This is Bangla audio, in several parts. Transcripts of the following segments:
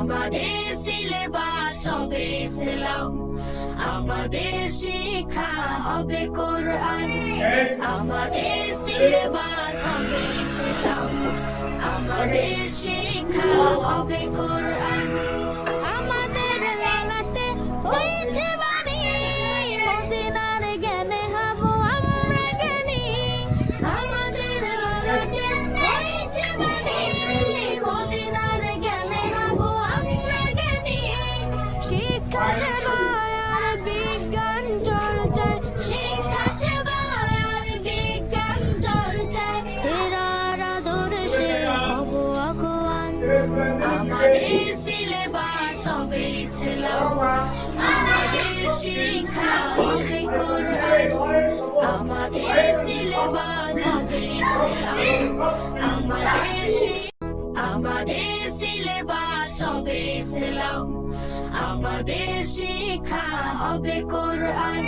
আমাদের সিলেবাস হবে ইসলাম, আমাদের শিক্ষা হবে কোরআন। আমাদের সিলেবাস হবে ইসলাম, আমাদের শিক্ষা হবে কোরআন। আমাদের লালাটে হইছে বাণী, মদিনার জ্ঞানে হব আমরা জ্ঞানী। আমাদের লালাটে হইছে বাণী, মদিনার জ্ঞানে হব আমরা জ্ঞানী। শিক্ষা সেবায় আর বিজ্ঞান চর্চায়, শিক্ষা সেবায় আর বিজ্ঞান চর্চায়, হেরার আদর্শে হব আগুয়ান। আমাদের সিলেবাস হবে ইসলাম, আমাদের শিক্ষা হবে কোরআন। আমাদের সিলেবাস হবে ইসলাম, আমাদের সিলেবাস হবে ইসলাম, আমাদের শিক্ষা হবে কোরআন।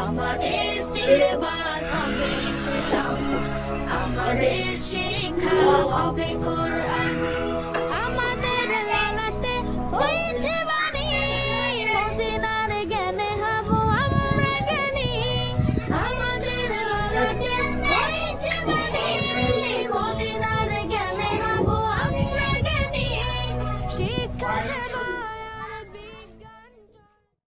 আমাদের সিলেবাস হবে ইসলাম, আমাদের শিক্ষা হবে কোরআন।